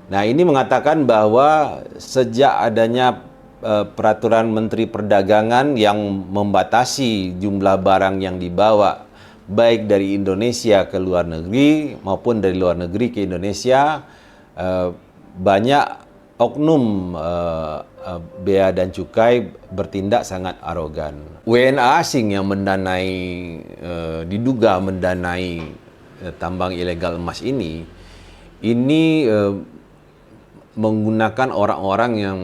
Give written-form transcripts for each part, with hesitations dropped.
Nah, ini mengatakan bahwa sejak adanya peraturan Menteri Perdagangan yang membatasi jumlah barang yang dibawa baik dari Indonesia ke luar negeri maupun dari luar negeri ke Indonesia, banyak oknum bea dan cukai bertindak sangat arogan. WNA asing yang diduga mendanai tambang ilegal emas ini menggunakan orang-orang yang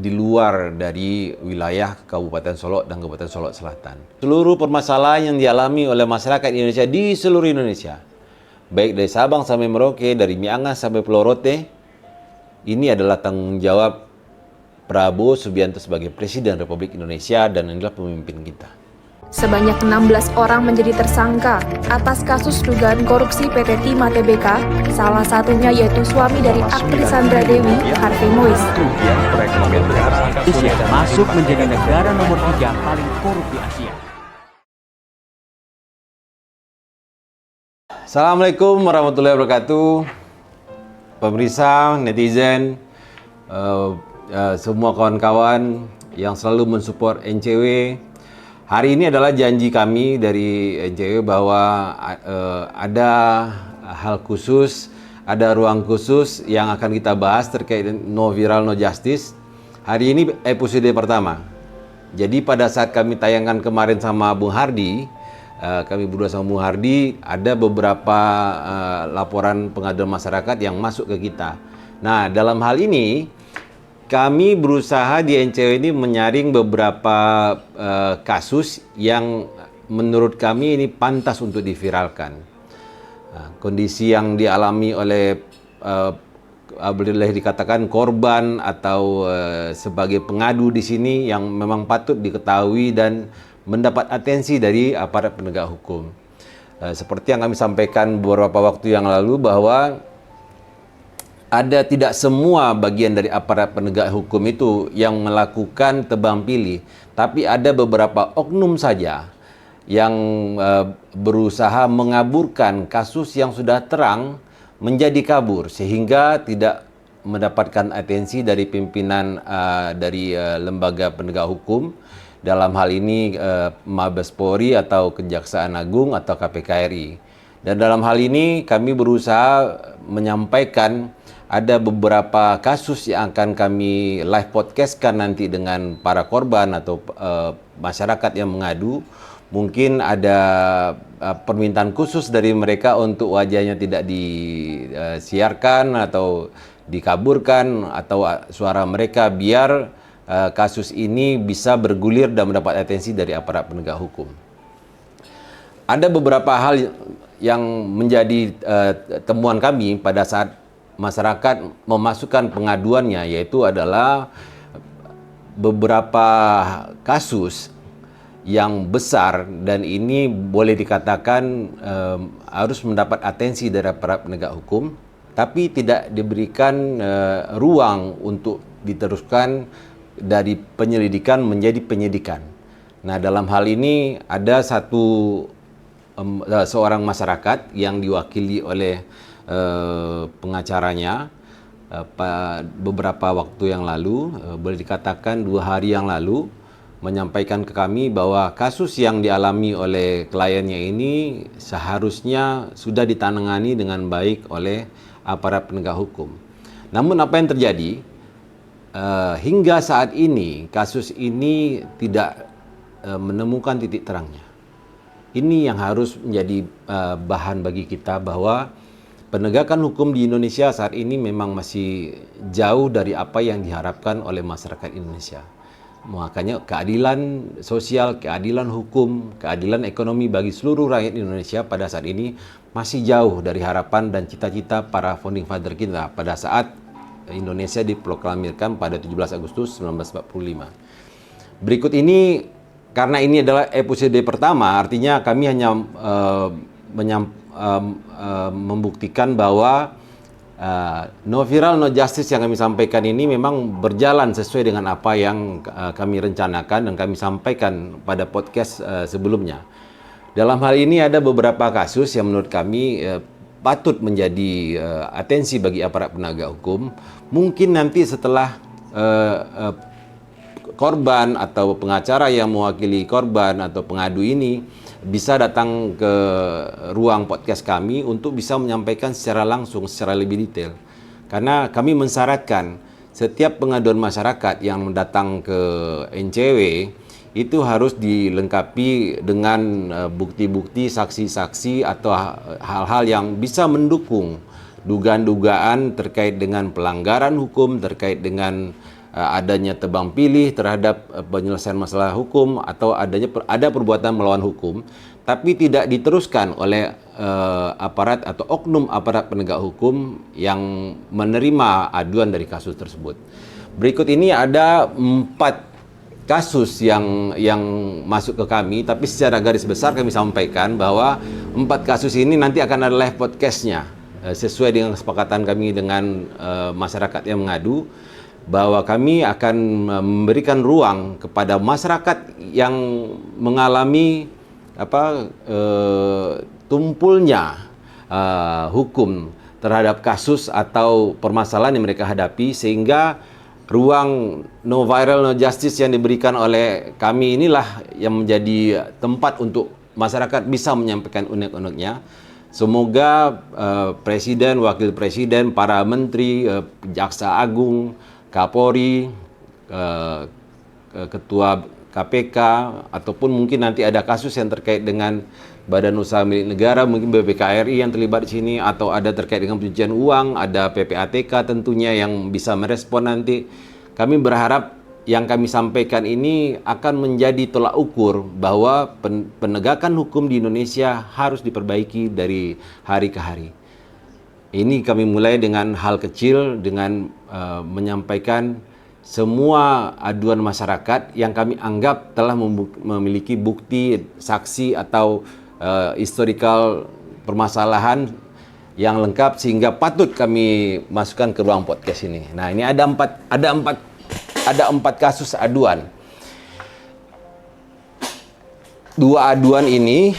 di luar dari wilayah Kabupaten Solok dan Kabupaten Solok Selatan. Seluruh permasalahan yang dialami oleh masyarakat Indonesia di seluruh Indonesia, baik dari Sabang sampai Merauke, dari Miangas sampai Pulau Rote, ini adalah tanggung jawab Prabowo Subianto sebagai Presiden Republik Indonesia dan inilah pemimpin kita. Sebanyak 16 orang menjadi tersangka atas kasus dugaan korupsi PT Timah Tbk, salah satunya yaitu suami dari aktris Sandra Dewi, Harvey Mois. Indonesia masuk menjadi negara nomor 3 paling korup di Asia. Assalamualaikum warahmatullahi wabarakatuh. Pemirsa, netizen, semua kawan-kawan yang selalu mensupport NCW. Hari ini adalah janji kami dari NCW bahwa ada hal khusus, ada ruang khusus yang akan kita bahas terkait No Viral No Justice. Hari ini episode pertama. Jadi pada saat kami tayangkan kemarin sama Bung Hardi, kami berdua sama Bung Hardi, ada beberapa laporan pengaduan masyarakat yang masuk ke kita. Nah, dalam hal ini kami berusaha di NCW ini menyaring beberapa kasus yang menurut kami ini pantas untuk diviralkan. Kondisi yang dialami oleh boleh dikatakan korban atau sebagai pengadu di sini yang memang patut diketahui dan mendapat atensi dari aparat penegak hukum. Seperti yang kami sampaikan beberapa waktu yang lalu bahwa tidak semua bagian dari aparat penegak hukum itu yang melakukan tebang pilih, tapi ada beberapa oknum saja yang berusaha mengaburkan kasus yang sudah terang menjadi kabur sehingga tidak mendapatkan atensi dari pimpinan dari lembaga penegak hukum, dalam hal ini Mabes Polri atau Kejaksaan Agung atau KPK RI. Dan dalam hal ini kami berusaha menyampaikan ada beberapa kasus yang akan kami live podcastkan nanti dengan para korban atau masyarakat yang mengadu. Mungkin ada permintaan khusus dari mereka untuk wajahnya tidak disiarkan atau dikaburkan atau suara mereka biar kasus ini bisa bergulir dan mendapat atensi dari aparat penegak hukum. Ada beberapa hal yang menjadi temuan kami pada saat masyarakat memasukkan pengaduannya, yaitu adalah beberapa kasus yang besar dan ini boleh dikatakan harus mendapat atensi dari aparat penegak hukum, tapi tidak diberikan ruang untuk diteruskan dari penyelidikan menjadi penyidikan. Nah, dalam hal ini ada seorang masyarakat yang diwakili oleh pengacaranya beberapa waktu yang lalu, boleh dikatakan 2 hari yang lalu, menyampaikan ke kami bahwa kasus yang dialami oleh kliennya ini seharusnya sudah ditangani dengan baik oleh aparat penegak hukum. Namun apa yang terjadi? Hingga saat ini kasus ini tidak menemukan titik terangnya. Ini yang harus menjadi bahan bagi kita bahwa penegakan hukum di Indonesia saat ini memang masih jauh dari apa yang diharapkan oleh masyarakat Indonesia. Makanya keadilan sosial, keadilan hukum, keadilan ekonomi bagi seluruh rakyat Indonesia pada saat ini masih jauh dari harapan dan cita-cita para founding father kita pada saat Indonesia diproklamirkan pada 17 Agustus 1945. Berikut ini, karena ini adalah episode pertama, artinya kami hanya membuktikan bahwa No Viral No Justice yang kami sampaikan ini memang berjalan sesuai dengan apa yang kami rencanakan dan kami sampaikan pada podcast sebelumnya. Dalam hal ini ada beberapa kasus yang menurut kami patut menjadi atensi bagi aparat penegak hukum. Mungkin nanti setelah korban atau pengacara yang mewakili korban atau pengadu ini bisa datang ke ruang podcast kami untuk bisa menyampaikan secara langsung, secara lebih detail. Karena kami mensyaratkan setiap pengaduan masyarakat yang datang ke NCW itu harus dilengkapi dengan bukti-bukti, saksi-saksi atau hal-hal yang bisa mendukung dugaan-dugaan terkait dengan pelanggaran hukum, terkait dengan adanya tebang pilih terhadap penyelesaian masalah hukum atau ada perbuatan melawan hukum, tapi tidak diteruskan oleh aparat atau oknum aparat penegak hukum yang menerima aduan dari kasus tersebut. Berikut ini ada 4 kasus yang masuk ke kami, tapi secara garis besar kami sampaikan bahwa 4 kasus ini nanti akan ada live podcastnya sesuai dengan kesepakatan kami dengan masyarakat yang mengadu, bahwa kami akan memberikan ruang kepada masyarakat yang mengalami tumpulnya hukum terhadap kasus atau permasalahan yang mereka hadapi, sehingga ruang no viral no justice yang diberikan oleh kami inilah yang menjadi tempat untuk masyarakat bisa menyampaikan unek-uneknya. Semoga Presiden, Wakil Presiden, para Menteri, Jaksa Agung, Kapolri, Ketua KPK, ataupun mungkin nanti ada kasus yang terkait dengan Badan Usaha Milik Negara, mungkin BPKRI yang terlibat di sini, atau ada terkait dengan pencucian uang, ada PPATK tentunya yang bisa merespon nanti. Kami berharap yang kami sampaikan ini akan menjadi tolak ukur bahwa penegakan hukum di Indonesia harus diperbaiki dari hari ke hari. Ini kami mulai dengan hal kecil, dengan menyampaikan semua aduan masyarakat yang kami anggap telah memiliki bukti, saksi atau historical permasalahan yang lengkap sehingga patut kami masukkan ke ruang podcast ini. Nah, ini ada empat kasus aduan. 2 aduan ini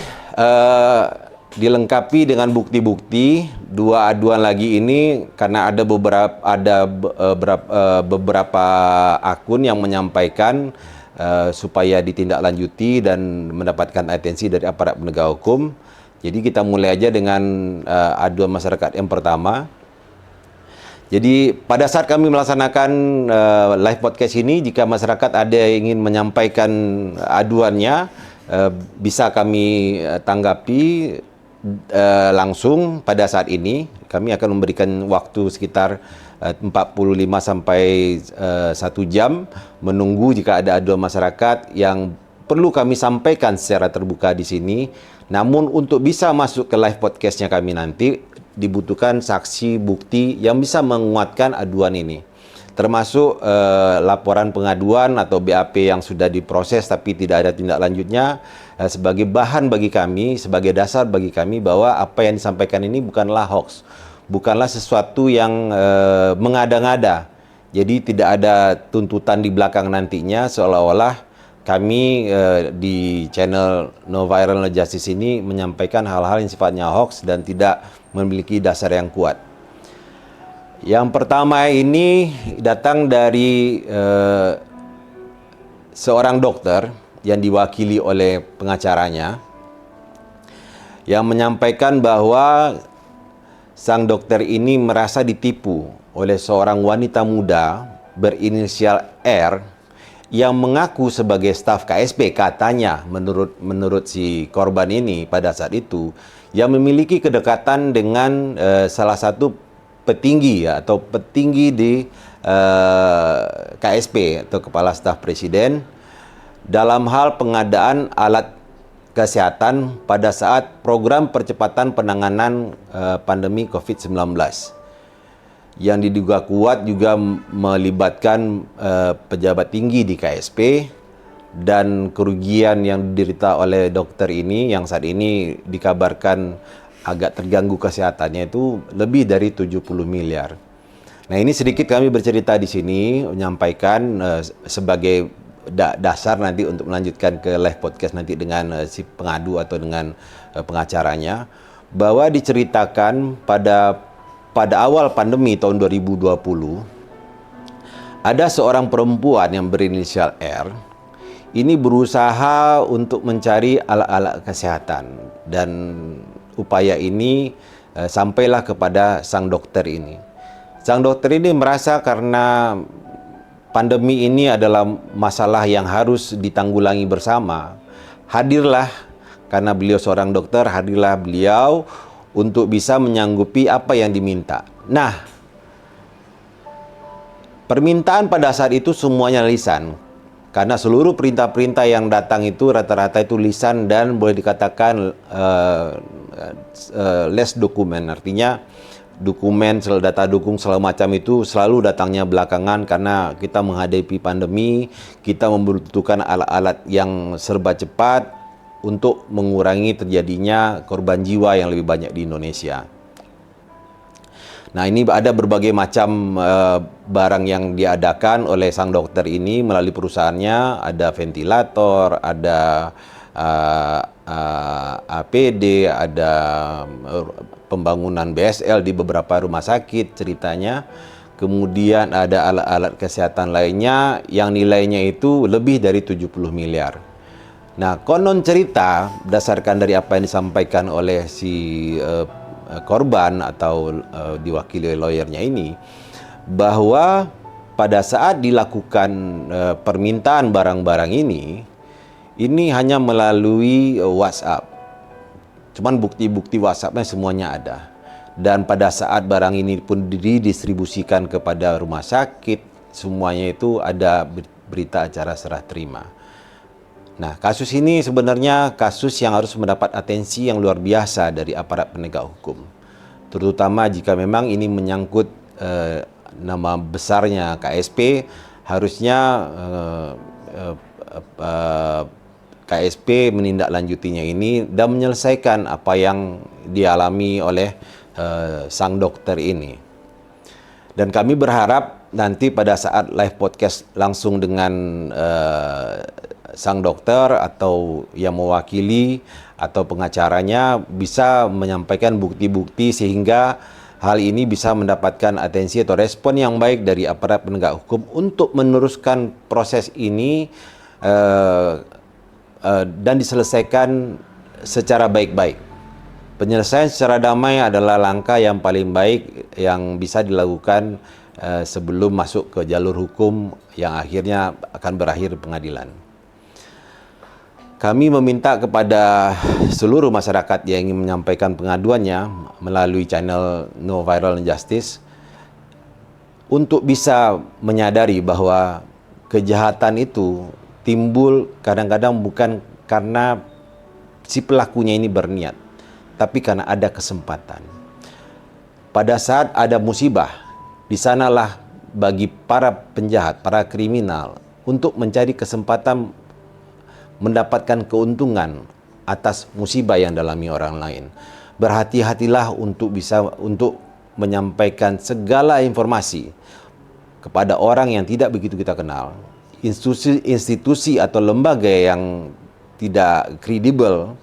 dilengkapi dengan bukti-bukti. 2 aduan lagi ini karena ada beberapa akun yang menyampaikan supaya ditindaklanjuti dan mendapatkan atensi dari aparat penegak hukum. Jadi kita mulai aja dengan aduan masyarakat yang pertama. Jadi pada saat kami melaksanakan live podcast ini, jika masyarakat ada yang ingin menyampaikan aduannya, bisa kami tanggapi langsung pada saat ini. Kami akan memberikan waktu sekitar 45 sampai 1 jam menunggu jika ada aduan masyarakat yang perlu kami sampaikan secara terbuka di sini. Namun untuk bisa masuk ke live podcastnya kami nanti dibutuhkan saksi bukti yang bisa menguatkan aduan ini, termasuk laporan pengaduan atau BAP yang sudah diproses tapi tidak ada tindak lanjutnya, sebagai bahan bagi kami, sebagai dasar bagi kami bahwa apa yang disampaikan ini bukanlah hoax, bukanlah sesuatu yang mengada-ngada. Jadi tidak ada tuntutan di belakang nantinya seolah-olah kami di channel No Viral No Justice ini menyampaikan hal-hal yang sifatnya hoax dan tidak memiliki dasar yang kuat. Yang pertama ini datang dari seorang dokter yang diwakili oleh pengacaranya yang menyampaikan bahwa sang dokter ini merasa ditipu oleh seorang wanita muda berinisial R yang mengaku sebagai staf KSP, katanya menurut si korban ini pada saat itu, yang memiliki kedekatan dengan salah satu petinggi atau petinggi di KSP atau Kepala Staf Presiden dalam hal pengadaan alat kesehatan pada saat program percepatan penanganan pandemi COVID-19 yang diduga kuat juga melibatkan pejabat tinggi di KSP, dan kerugian yang diderita oleh dokter ini yang saat ini dikabarkan agak terganggu kesehatannya itu lebih dari 70 miliar. Nah, ini sedikit kami bercerita di sini menyampaikan sebagai dasar nanti untuk melanjutkan ke live podcast nanti dengan si pengadu atau dengan pengacaranya, bahwa diceritakan pada awal pandemi tahun 2020 ada seorang perempuan yang berinisial R ini berusaha untuk mencari alat-alat kesehatan, dan upaya ini sampailah kepada sang dokter ini. Sang dokter ini merasa karena pandemi ini adalah masalah yang harus ditanggulangi bersama. Hadirlah, karena beliau seorang dokter, hadirlah beliau untuk bisa menyanggupi apa yang diminta. Nah, permintaan pada saat itu semuanya lisan. Karena seluruh perintah-perintah yang datang itu rata-rata itu lisan dan boleh dikatakan less dokumen. Artinya dokumen, data dukung segala macam itu selalu datangnya belakangan karena kita menghadapi pandemi, kita membutuhkan alat-alat yang serba cepat untuk mengurangi terjadinya korban jiwa yang lebih banyak di Indonesia. Nah, ini ada berbagai macam barang yang diadakan oleh sang dokter ini melalui perusahaannya. Ada ventilator, ada APD, ada pembangunan BSL di beberapa rumah sakit ceritanya. Kemudian ada alat-alat kesehatan lainnya yang nilainya itu lebih dari 70 miliar. Nah, konon cerita berdasarkan dari apa yang disampaikan oleh si korban atau diwakili lawyernya ini, bahwa pada saat dilakukan permintaan barang-barang ini hanya melalui WhatsApp. Cuman bukti-bukti WhatsApp-nya semuanya ada. Dan pada saat barang ini pun didistribusikan kepada rumah sakit, semuanya itu ada berita acara serah terima. Nah, kasus ini sebenarnya kasus yang harus mendapat atensi yang luar biasa dari aparat penegak hukum. Terutama jika memang ini menyangkut nama besarnya KSP, harusnya KSP menindaklanjutinya ini dan menyelesaikan apa yang dialami oleh sang dokter ini. Dan kami berharap nanti pada saat live podcast langsung dengan sang dokter atau yang mewakili atau pengacaranya bisa menyampaikan bukti-bukti sehingga hal ini bisa mendapatkan atensi atau respon yang baik dari aparat penegak hukum untuk meneruskan proses ini dan diselesaikan secara baik-baik. Penyelesaian secara damai adalah langkah yang paling baik yang bisa dilakukan sebelum masuk ke jalur hukum yang akhirnya akan berakhir pengadilan. Kami meminta kepada seluruh masyarakat yang ingin menyampaikan pengaduannya melalui channel No Viral Justice untuk bisa menyadari bahwa kejahatan itu timbul kadang-kadang bukan karena si pelakunya ini berniat, tapi karena ada kesempatan. Pada saat ada musibah, di sanalah bagi para penjahat, para kriminal untuk mencari kesempatan mendapatkan keuntungan atas musibah yang dialami orang lain. Berhati-hatilah untuk menyampaikan segala informasi kepada orang yang tidak begitu kita kenal. Institusi atau lembaga yang tidak kredibel,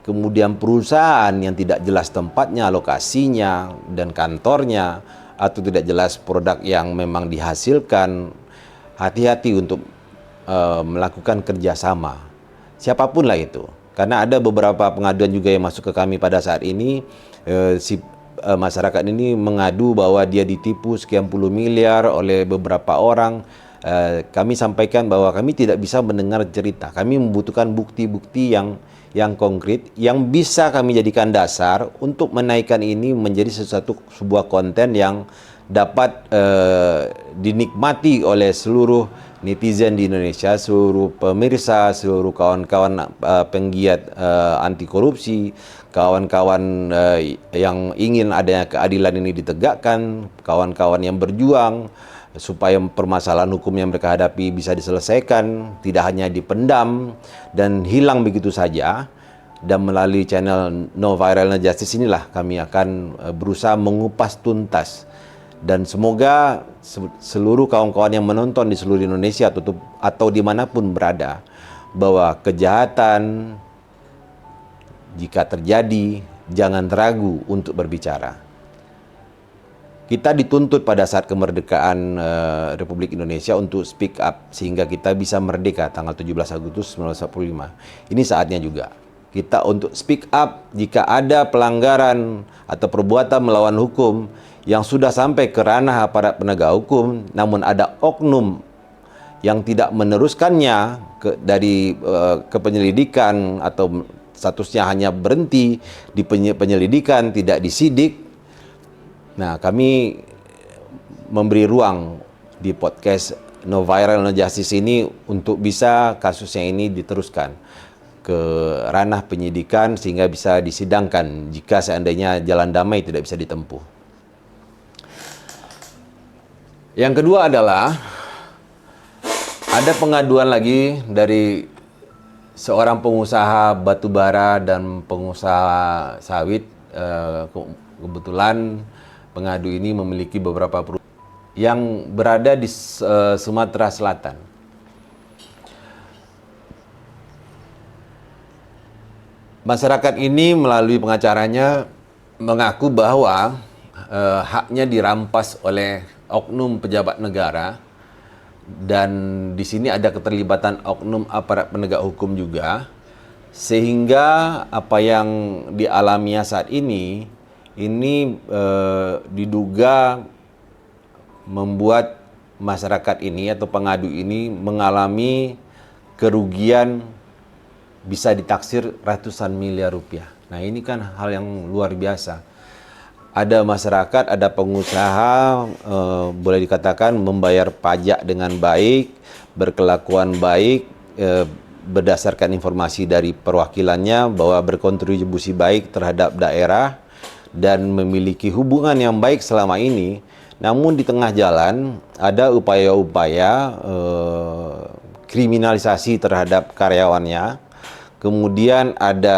kemudian perusahaan yang tidak jelas tempatnya, lokasinya, dan kantornya, atau tidak jelas produk yang memang dihasilkan. Hati-hati untuk melakukan kerjasama, siapapun lah itu. Karena ada beberapa pengaduan juga yang masuk ke kami pada saat ini, masyarakat ini mengadu bahwa dia ditipu sekian puluh miliar oleh beberapa orang. Kami sampaikan bahwa kami tidak bisa mendengar cerita. Kami membutuhkan bukti-bukti yang konkret yang bisa kami jadikan dasar untuk menaikkan ini menjadi sebuah konten yang dapat dinikmati oleh seluruh netizen di Indonesia, seluruh pemirsa, seluruh kawan-kawan penggiat anti korupsi, kawan-kawan yang ingin adanya keadilan ini ditegakkan, kawan-kawan yang berjuang supaya permasalahan hukum yang mereka hadapi bisa diselesaikan, tidak hanya dipendam dan hilang begitu saja. Dan melalui channel No Viral Justice inilah kami akan berusaha mengupas tuntas. Dan semoga seluruh kawan-kawan yang menonton di seluruh Indonesia atau dimanapun berada, bahwa kejahatan jika terjadi jangan ragu untuk berbicara. Kita dituntut pada saat kemerdekaan Republik Indonesia untuk speak up sehingga kita bisa merdeka tanggal 17 Agustus 1945. Ini saatnya juga kita untuk speak up jika ada pelanggaran atau perbuatan melawan hukum yang sudah sampai ke ranah aparat penegak hukum, namun ada oknum yang tidak meneruskannya ke penyelidikan atau statusnya hanya berhenti di penyelidikan, tidak disidik. Nah, kami memberi ruang di podcast No Viral No Justice ini untuk bisa kasusnya ini diteruskan ke ranah penyidikan sehingga bisa disidangkan jika seandainya jalan damai tidak bisa ditempuh. Yang kedua adalah ada pengaduan lagi dari seorang pengusaha batubara dan pengusaha sawit. Kebetulan pengadu ini memiliki beberapa perusahaan yang berada di Sumatera Selatan. Masyarakat ini melalui pengacaranya mengaku bahwa haknya dirampas oleh oknum pejabat negara, dan di sini ada keterlibatan oknum aparat penegak hukum juga, sehingga apa yang dialaminya saat ini diduga membuat masyarakat ini atau pengadu ini mengalami kerugian bisa ditaksir ratusan miliar rupiah. Nah, ini kan hal yang luar biasa. Ada masyarakat, ada pengusaha, boleh dikatakan membayar pajak dengan baik, berkelakuan baik, berdasarkan informasi dari perwakilannya bahwa berkontribusi baik terhadap daerah dan memiliki hubungan yang baik selama ini. Namun di tengah jalan ada upaya-upaya kriminalisasi terhadap karyawannya. Kemudian ada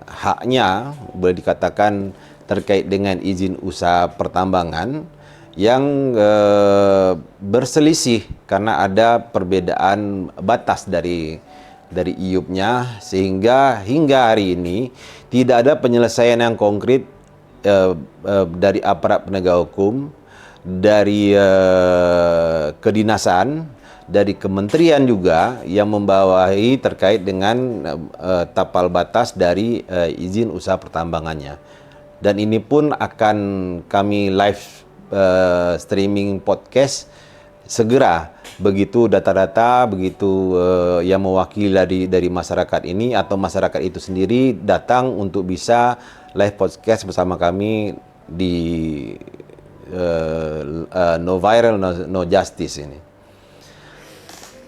haknya, boleh dikatakan terkait dengan izin usaha pertambangan yang berselisih karena ada perbedaan batas dari IUP-nya, sehingga hingga hari ini tidak ada penyelesaian yang konkret dari aparat penegak hukum, dari kedinasan, dari kementerian juga yang membawahi terkait dengan tapal batas dari izin usaha pertambangannya. Dan ini pun akan kami live streaming podcast segera begitu data-data begitu yang mewakili dari masyarakat ini atau masyarakat itu sendiri datang untuk bisa live podcast bersama kami di No Viral No Justice ini.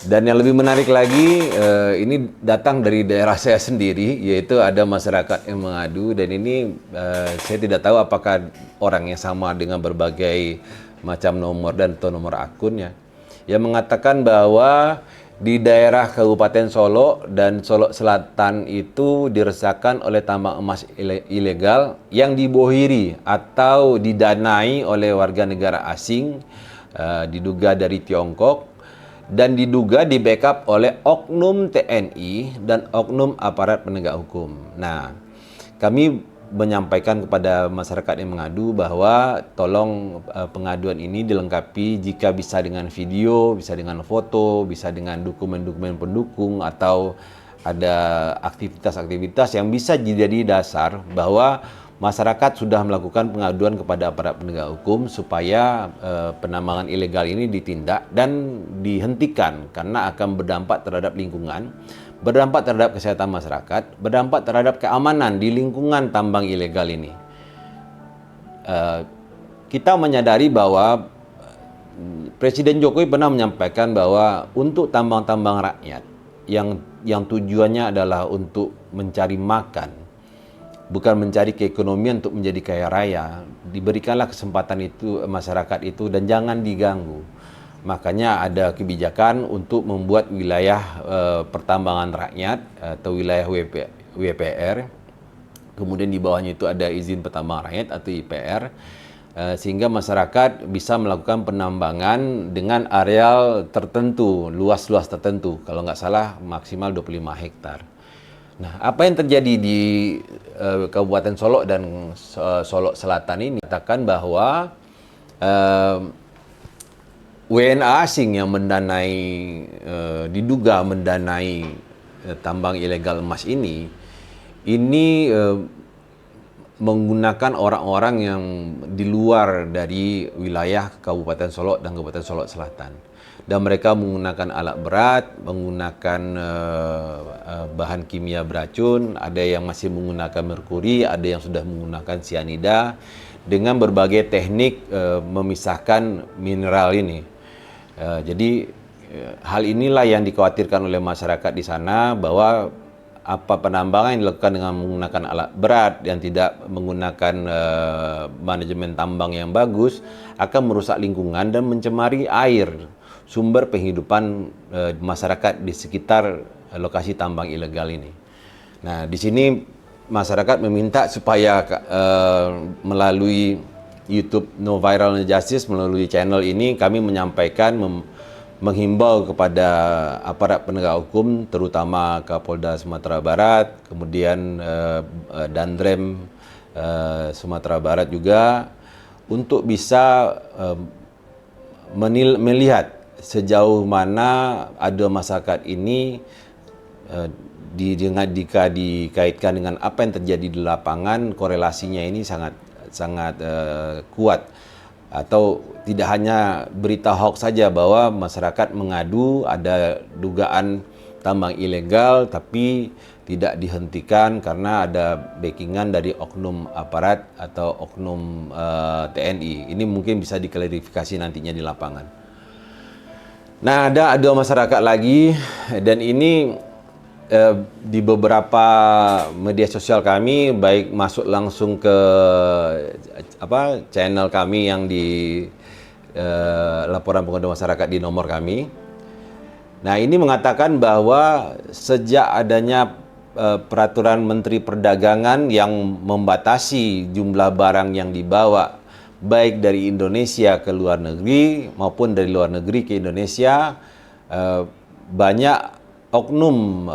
Dan yang lebih menarik lagi, ini datang dari daerah saya sendiri, yaitu ada masyarakat yang mengadu, dan ini saya tidak tahu apakah orangnya sama dengan berbagai macam nomor dan atau nomor akunnya, yang mengatakan bahwa di daerah Kabupaten Solo dan Solo Selatan itu diresahkan oleh tambang emas ilegal yang dibohiri atau didanai oleh warga negara asing, diduga dari Tiongkok, dan diduga di backup oleh oknum TNI dan oknum aparat penegak hukum. Nah, kami menyampaikan kepada masyarakat yang mengadu bahwa tolong pengaduan ini dilengkapi jika bisa dengan video, bisa dengan foto, bisa dengan dokumen-dokumen pendukung, atau ada aktivitas-aktivitas yang bisa jadi dasar bahwa masyarakat sudah melakukan pengaduan kepada aparat penegak hukum supaya penambangan ilegal ini ditindak dan dihentikan, karena akan berdampak terhadap lingkungan, berdampak terhadap kesehatan masyarakat, berdampak terhadap keamanan di lingkungan tambang ilegal ini. Kita menyadari bahwa Presiden Jokowi pernah menyampaikan bahwa untuk tambang-tambang rakyat yang tujuannya adalah untuk mencari makan, bukan mencari keekonomian untuk menjadi kaya raya, diberikanlah kesempatan itu masyarakat itu dan jangan diganggu. Makanya ada kebijakan untuk membuat wilayah pertambangan rakyat atau wilayah WPR. Kemudian di bawahnya itu ada izin pertambangan rakyat atau IPR, sehingga masyarakat bisa melakukan penambangan dengan areal tertentu, luas-luas tertentu. Kalau nggak salah maksimal 25 hektar. Nah, apa yang terjadi di Kabupaten Solok dan Solok Selatan ini katakan bahwa WNA asing yang mendanai diduga mendanai tambang ilegal emas ini menggunakan orang-orang yang di luar dari wilayah Kabupaten Solok dan Kabupaten Solok Selatan. Dan mereka menggunakan alat berat, menggunakan bahan kimia beracun, ada yang masih menggunakan merkuri, ada yang sudah menggunakan sianida, dengan berbagai teknik memisahkan mineral ini. Jadi hal inilah yang dikhawatirkan oleh masyarakat di sana, bahwa apa penambangan yang dilakukan dengan menggunakan alat berat yang tidak menggunakan manajemen tambang yang bagus akan merusak lingkungan dan mencemari air, sumber penghidupan masyarakat di sekitar lokasi tambang ilegal ini. Nah, di sini masyarakat meminta supaya melalui YouTube No Viral No Justice, melalui channel ini kami menyampaikan menghimbau kepada aparat penegak hukum, terutama Kapolda Sumatera Barat, kemudian Danrem Sumatera Barat juga, untuk bisa melihat sejauh mana ada masyarakat ini jika dikaitkan dengan apa yang terjadi di lapangan, korelasinya ini sangat kuat. Atau tidak hanya berita hoax saja bahwa masyarakat mengadu ada dugaan tambang ilegal tapi tidak dihentikan karena ada backingan dari oknum aparat atau oknum TNI. Ini mungkin bisa diklarifikasi nantinya di lapangan. Nah, ada masyarakat lagi, dan ini di beberapa media sosial kami, baik masuk langsung ke channel kami yang di laporan pengaduan masyarakat di nomor kami. Nah, ini mengatakan bahwa sejak adanya peraturan Menteri Perdagangan yang membatasi jumlah barang yang dibawa baik dari Indonesia ke luar negeri maupun dari luar negeri ke Indonesia, banyak oknum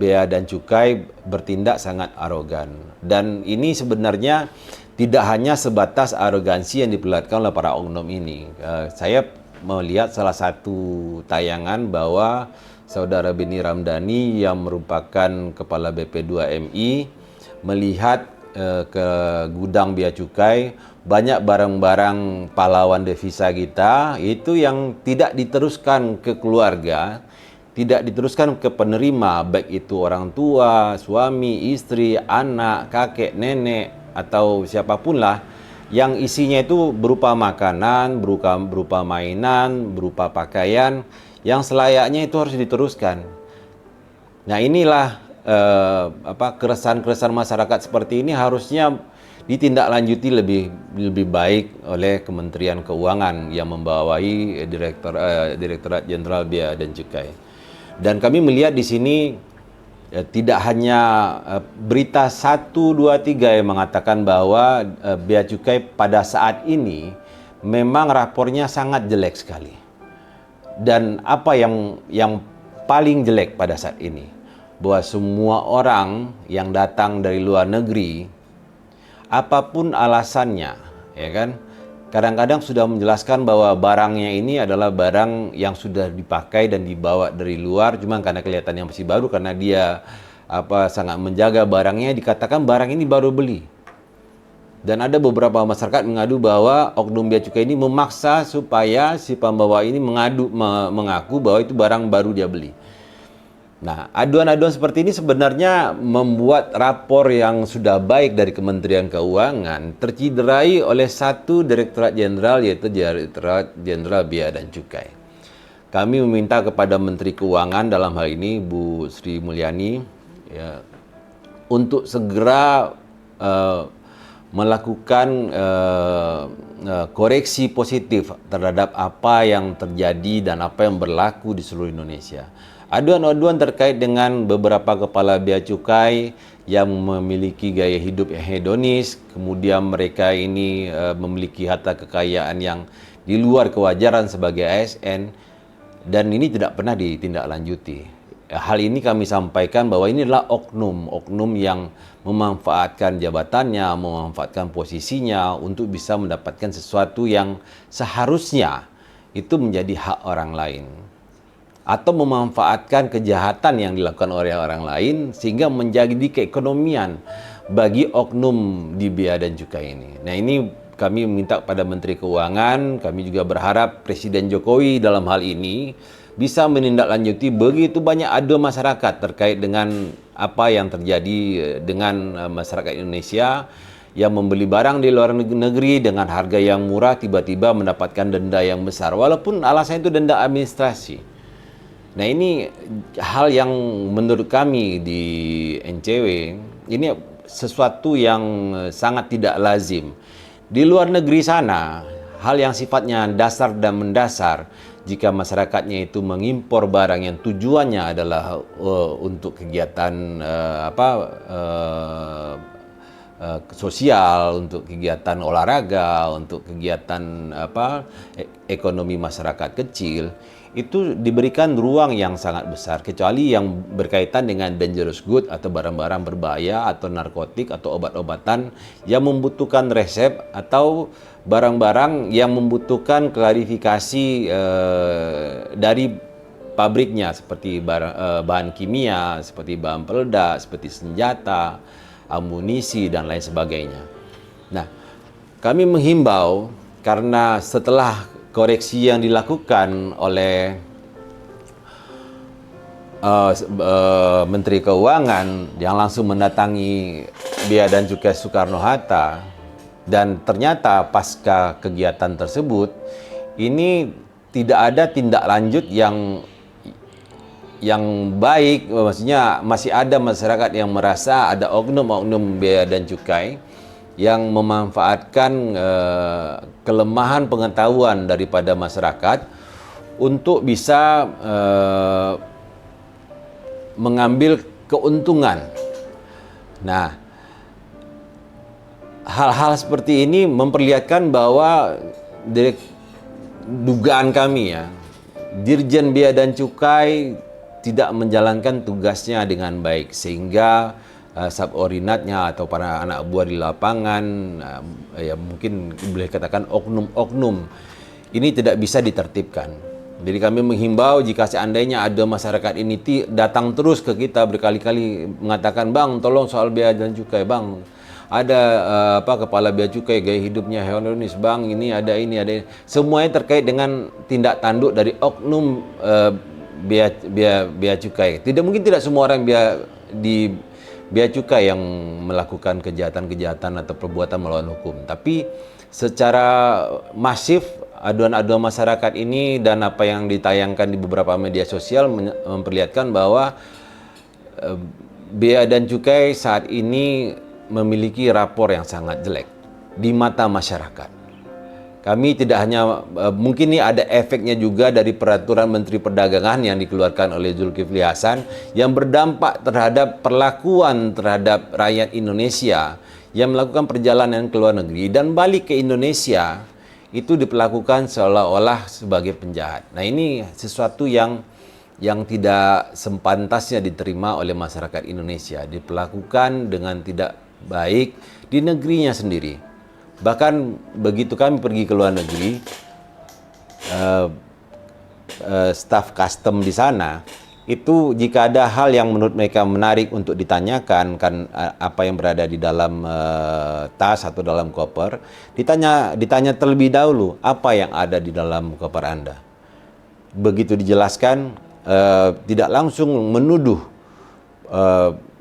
bea dan cukai bertindak sangat arogan. Dan ini sebenarnya tidak hanya sebatas arogansi yang diperlihatkan oleh para oknum ini. Saya melihat salah satu tayangan bahwa Saudara Beni Ramdhani yang merupakan Kepala BP2MI melihat ke gudang bea cukai, banyak barang-barang pahlawan devisa kita itu yang tidak diteruskan ke keluarga, tidak diteruskan ke penerima, baik itu orang tua, suami, istri, anak, kakek, nenek, atau siapapun lah, yang isinya itu berupa makanan, berupa mainan, berupa pakaian, yang selayaknya itu harus diteruskan. Nah, inilah keresahan-keresahan masyarakat seperti ini harusnya ditindaklanjuti lebih baik oleh Kementerian Keuangan yang membawahi Direktorat Jenderal Bea dan Cukai. Dan kami melihat di sini tidak hanya berita 1, 2, 3 yang mengatakan bahwa bea cukai pada saat ini memang rapornya sangat jelek sekali. Dan apa yang paling jelek pada saat ini, bahwa semua orang yang datang dari luar negeri, apapun alasannya, ya kan, kadang-kadang sudah menjelaskan bahwa barangnya ini adalah barang yang sudah dipakai dan dibawa dari luar, cuma karena kelihatannya masih baru, karena dia sangat menjaga barangnya, dikatakan barang ini baru beli. Dan ada beberapa masyarakat mengadu bahwa oknum bea cukai ini memaksa supaya si pembawa ini mengaku bahwa itu barang baru dia beli. Nah, aduan-aduan seperti ini sebenarnya membuat rapor yang sudah baik dari Kementerian Keuangan terciderai oleh satu Direktorat Jenderal, yaitu Direktorat Jenderal Bea dan Cukai. Kami meminta kepada Menteri Keuangan dalam hal ini Bu Sri Mulyani, ya, untuk segera melakukan koreksi positif terhadap apa yang terjadi dan apa yang berlaku di seluruh Indonesia. Aduan-aduan terkait dengan beberapa kepala bea cukai yang memiliki gaya hidup yang hedonis, kemudian mereka ini memiliki harta kekayaan yang di luar kewajaran sebagai ASN, dan ini tidak pernah ditindaklanjuti. hal ini kami sampaikan bahwa ini adalah oknum yang memanfaatkan jabatannya, memanfaatkan posisinya untuk bisa mendapatkan sesuatu yang seharusnya itu menjadi hak orang lain. Atau memanfaatkan kejahatan yang dilakukan oleh orang lain sehingga menjadi keekonomian bagi oknum di bea dan cukai ini. Nah, ini kami meminta pada Menteri Keuangan, kami juga berharap Presiden Jokowi dalam hal ini bisa menindaklanjuti begitu banyak aduan masyarakat terkait dengan apa yang terjadi dengan masyarakat Indonesia yang membeli barang di luar negeri dengan harga yang murah tiba-tiba mendapatkan denda yang besar walaupun alasan itu denda administrasi. Nah, ini hal yang menurut kami di NCW ini sesuatu yang sangat tidak lazim. Di luar negeri sana, hal yang sifatnya dasar dan mendasar jika masyarakatnya itu mengimpor barang yang tujuannya adalah untuk kegiatan sosial, untuk kegiatan olahraga, untuk kegiatan ekonomi masyarakat kecil, itu diberikan ruang yang sangat besar, kecuali yang berkaitan dengan dangerous good atau barang-barang berbahaya atau narkotik atau obat-obatan yang membutuhkan resep atau barang-barang yang membutuhkan klarifikasi dari pabriknya seperti bahan kimia, seperti bahan peledak, seperti senjata, amunisi dan lain sebagainya. Nah, kami menghimbau karena setelah koreksi yang dilakukan oleh Menteri Keuangan yang langsung mendatangi Bea dan Cukai Soekarno-Hatta, dan ternyata pasca kegiatan tersebut ini tidak ada tindak lanjut yang baik, maksudnya masih ada masyarakat yang merasa ada oknum-oknum Bea dan Cukai yang memanfaatkan kelemahan pengetahuan daripada masyarakat untuk bisa mengambil keuntungan. Nah, hal-hal seperti ini memperlihatkan bahwa dugaan kami ya, Dirjen Bea dan Cukai tidak menjalankan tugasnya dengan baik sehingga subordinatnya atau para anak buah di lapangan, ya mungkin boleh katakan oknum-oknum ini tidak bisa ditertibkan. Jadi kami menghimbau jika seandainya ada masyarakat ini datang terus ke kita berkali-kali mengatakan, "Bang, tolong soal bea dan cukai, Bang. Ada kepala bea cukai gaya hidupnya hedonis, Bang. Ini ada ini, ada ini." Semuanya terkait dengan tindak tanduk dari oknum bea cukai. Tidak mungkin tidak semua orang di bea cukai yang melakukan kejahatan-kejahatan atau perbuatan melawan hukum. Tapi secara masif aduan-aduan masyarakat ini dan apa yang ditayangkan di beberapa media sosial memperlihatkan bahwa bea dan cukai saat ini memiliki rapor yang sangat jelek di mata masyarakat. Kami tidak hanya, mungkin ini ada efeknya juga dari peraturan Menteri Perdagangan yang dikeluarkan oleh Zulkifli Hasan yang berdampak terhadap perlakuan terhadap rakyat Indonesia yang melakukan perjalanan ke luar negeri dan balik ke Indonesia itu diperlakukan seolah-olah sebagai penjahat. Nah, ini sesuatu yang tidak sepantasnya diterima oleh masyarakat Indonesia, diperlakukan dengan tidak baik di negerinya sendiri. Bahkan begitu kami pergi ke luar negeri, staf custom di sana itu jika ada hal yang menurut mereka menarik untuk ditanyakan, kan apa yang berada di dalam tas atau dalam koper, ditanya terlebih dahulu apa yang ada di dalam koper Anda. Begitu dijelaskan, tidak langsung menuduh.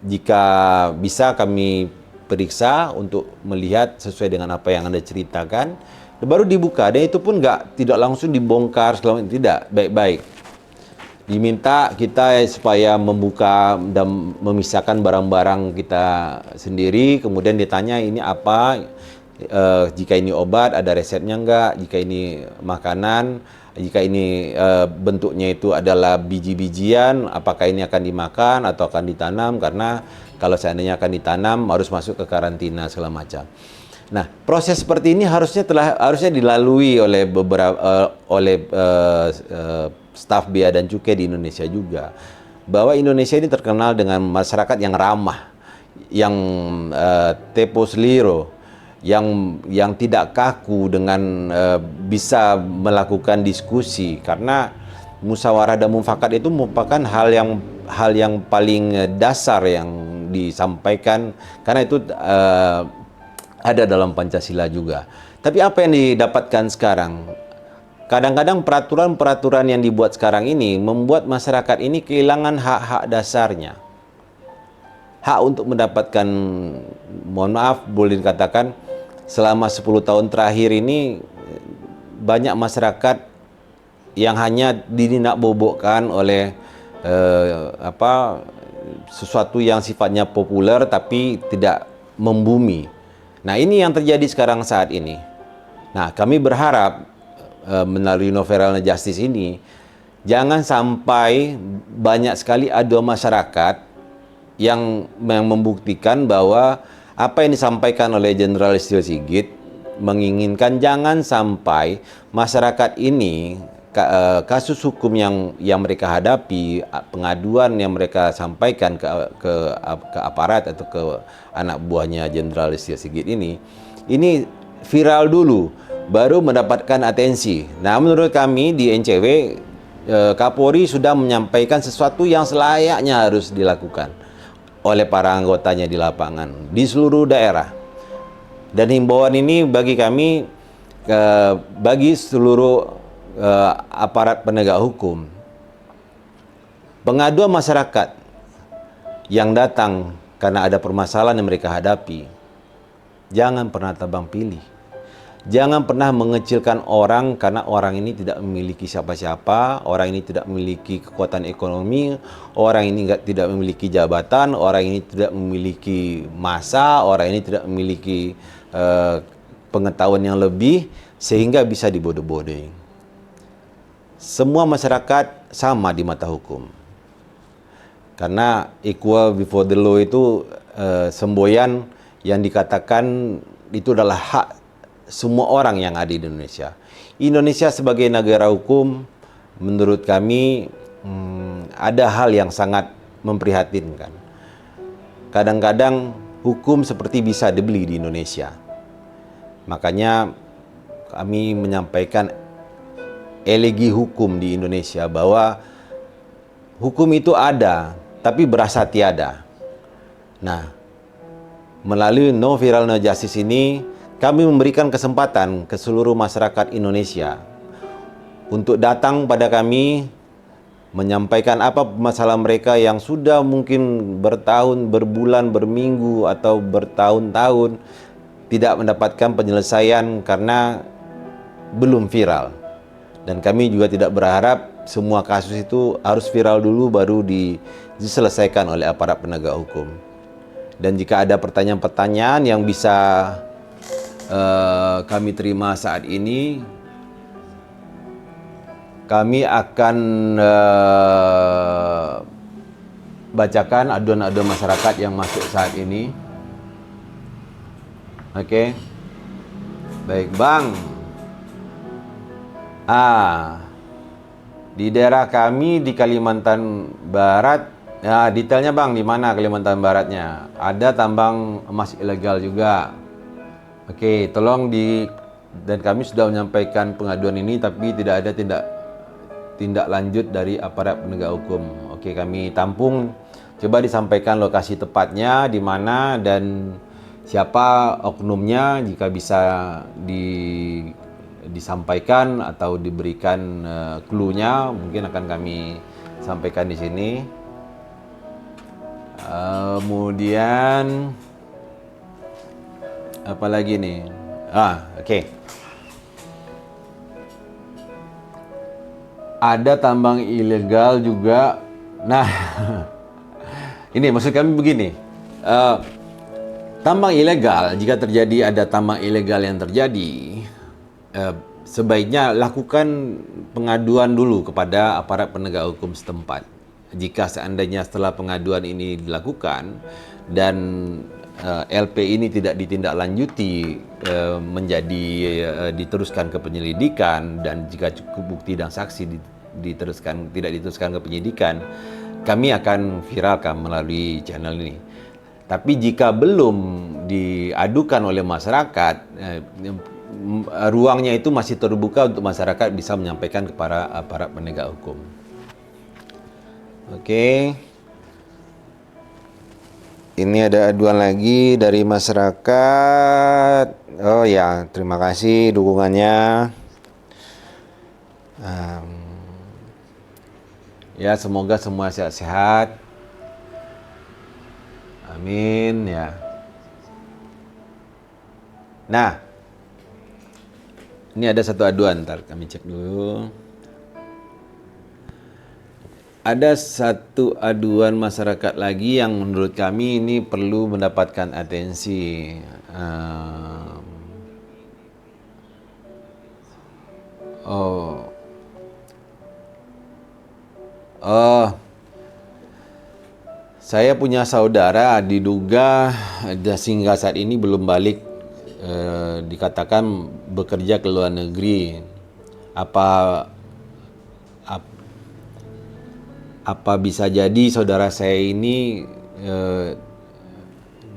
Jika bisa kami periksa untuk melihat sesuai dengan apa yang Anda ceritakan, baru dibuka, dan itu pun tidak langsung dibongkar, tidak, baik-baik. Diminta kita supaya membuka dan memisahkan barang-barang kita sendiri, kemudian ditanya ini apa, jika ini obat ada resepnya enggak, jika ini makanan, jika ini bentuknya itu adalah biji-bijian, apakah ini akan dimakan atau akan ditanam, karena kalau seandainya akan ditanam harus masuk ke karantina segala macam. Nah, proses seperti ini harusnya dilalui oleh beberapa staf bea dan cukai di Indonesia juga. bahwa Indonesia ini terkenal dengan masyarakat yang ramah, yang tempo seliro, yang tidak kaku dengan bisa melakukan diskusi, karena musyawarah dan mufakat itu merupakan hal yang paling dasar yang disampaikan, karena itu ada dalam Pancasila juga. Tapi apa yang didapatkan sekarang? Kadang-kadang peraturan-peraturan yang dibuat sekarang ini membuat masyarakat ini kehilangan hak-hak dasarnya. Hak untuk mendapatkan, mohon maaf, boleh dikatakan, selama 10 tahun terakhir ini banyak masyarakat yang hanya dinakbobokkan oleh sesuatu yang sifatnya populer tapi tidak membumi. Nah, ini yang terjadi sekarang saat ini. Nah, kami berharap melalui novel justice ini jangan sampai banyak sekali aduan masyarakat yang membuktikan bahwa apa yang disampaikan oleh Jenderal Listio Sigit menginginkan jangan sampai masyarakat ini kasus hukum yang mereka hadapi, pengaduan yang mereka sampaikan ke aparat atau ke anak buahnya Jenderal Listio Sigit ini viral dulu, baru mendapatkan atensi. Nah, menurut kami di NCW, Kapolri sudah menyampaikan sesuatu yang selayaknya harus dilakukan oleh para anggotanya di lapangan, di seluruh daerah. Dan himbauan ini bagi kami, bagi seluruh aparat penegak hukum, pengaduan masyarakat yang datang karena ada permasalahan yang mereka hadapi, jangan pernah tebang pilih. Jangan pernah mengecilkan orang karena orang ini tidak memiliki siapa-siapa, orang ini tidak memiliki kekuatan ekonomi, orang ini tidak memiliki jabatan, orang ini tidak memiliki massa, orang ini tidak memiliki pengetahuan yang lebih sehingga bisa dibodoh-bodohi. Semua masyarakat sama di mata hukum. Karena equal before the law itu semboyan yang dikatakan itu adalah hak semua orang yang ada di Indonesia. Indonesia sebagai negara hukum, menurut kami ada hal yang sangat memprihatinkan. Kadang-kadang hukum seperti bisa dibeli di Indonesia. Makanya kami menyampaikan elegi hukum di Indonesia, bahwa hukum itu ada, tapi berasa tiada. Nah, melalui No Viral No Justice ini, kami memberikan kesempatan ke seluruh masyarakat Indonesia untuk datang pada kami, menyampaikan apa masalah mereka yang sudah mungkin bertahun, berbulan, berminggu, atau bertahun-tahun tidak mendapatkan penyelesaian karena belum viral. Dan kami juga tidak berharap semua kasus itu harus viral dulu baru diselesaikan oleh aparat penegak hukum. Dan jika ada pertanyaan-pertanyaan yang bisa kami terima saat ini, kami akan bacakan aduan-aduan masyarakat yang masuk saat ini. Oke. Baik, Bang. Di daerah kami di Kalimantan Barat, ya detailnya Bang, di mana Kalimantan Baratnya? Ada tambang emas ilegal juga. Oke, tolong dan kami sudah menyampaikan pengaduan ini, tapi tidak ada tindak lanjut dari aparat penegak hukum. Oke, kami tampung. Coba disampaikan lokasi tepatnya di mana dan siapa oknumnya, jika bisa disampaikan atau diberikan clue-nya, mungkin akan kami sampaikan di sini. Kemudian apa lagi nih? Oke. Ada tambang ilegal juga. Nah, ini maksud kami begini. Tambang ilegal, jika terjadi ada tambang ilegal yang terjadi, sebaiknya lakukan pengaduan dulu kepada aparat penegak hukum setempat. Jika seandainya setelah pengaduan ini dilakukan dan LP ini tidak ditindaklanjuti diteruskan ke penyelidikan, dan jika cukup bukti dan saksi tidak diteruskan ke penyidikan, kami akan viralkan melalui channel ini. Tapi jika belum diadukan oleh masyarakat, ruangnya itu masih terbuka untuk masyarakat bisa menyampaikan kepada aparat penegak hukum. Oke. Ini ada aduan lagi dari masyarakat. Oh ya, terima kasih dukungannya. Ya, semoga semua sehat-sehat. Amin ya. Nah, ini ada satu aduan, ntar kami cek dulu. Ada satu aduan masyarakat lagi yang menurut kami ini perlu mendapatkan atensi. Saya punya saudara diduga sehingga saat ini belum balik, dikatakan bekerja ke luar negeri. Apa bisa jadi saudara saya ini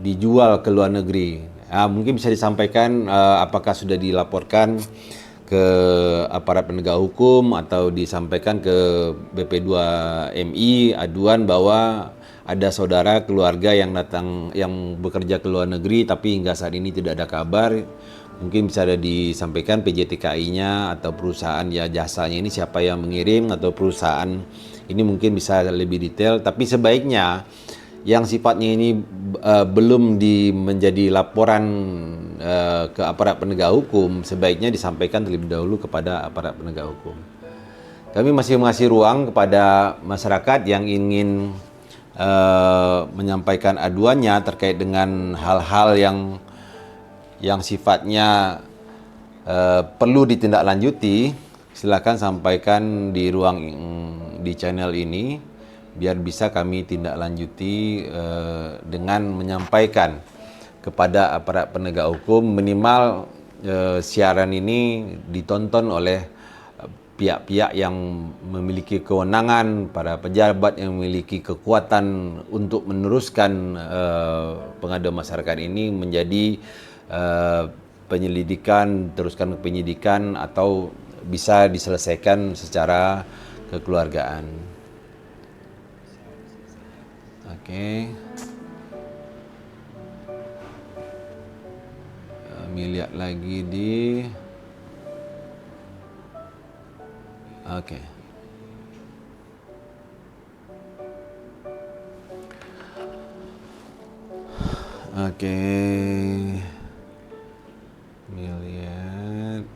dijual ke luar negeri? Mungkin bisa disampaikan apakah sudah dilaporkan ke aparat penegak hukum atau disampaikan ke BP2MI aduan bahwa ada saudara keluarga yang bekerja ke luar negeri tapi hingga saat ini tidak ada kabar. Mungkin bisa ada disampaikan PJTKI-nya atau perusahaan ya jasanya ini siapa yang mengirim, atau perusahaan ini mungkin bisa lebih detail. Tapi sebaiknya yang sifatnya ini belum menjadi laporan ke aparat penegak hukum, sebaiknya disampaikan terlebih dahulu kepada aparat penegak hukum. Kami masih mengasih ruang kepada masyarakat yang ingin menyampaikan aduannya terkait dengan hal-hal yang sifatnya perlu ditindaklanjuti. Silakan sampaikan di ruang di channel ini biar bisa kami tindaklanjuti dengan menyampaikan kepada aparat penegak hukum. Minimal siaran ini ditonton oleh pihak-pihak yang memiliki kewenangan, para pejabat yang memiliki kekuatan untuk meneruskan pengaduan masyarakat ini menjadi penyelidikan, teruskan ke penyidikan, atau bisa diselesaikan secara kekeluargaan. Oke. Kami lihat lagi di Oke. Lihat.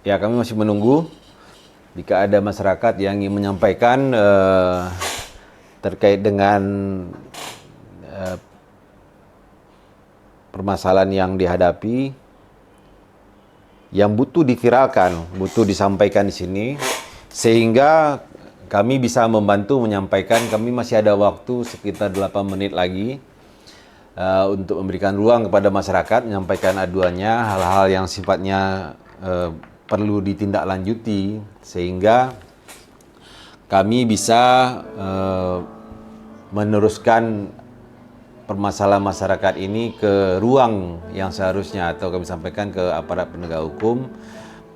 Ya, kami masih menunggu jika ada masyarakat yang ingin menyampaikan terkait dengan permasalahan yang dihadapi, yang butuh diviralkan, butuh disampaikan di sini, sehingga kami bisa membantu menyampaikan. Kami masih ada waktu sekitar 8 menit lagi untuk memberikan ruang kepada masyarakat menyampaikan aduannya, hal-hal yang sifatnya perlu ditindaklanjuti, sehingga kami bisa meneruskan permasalahan masyarakat ini ke ruang yang seharusnya, atau kami sampaikan ke aparat penegak hukum.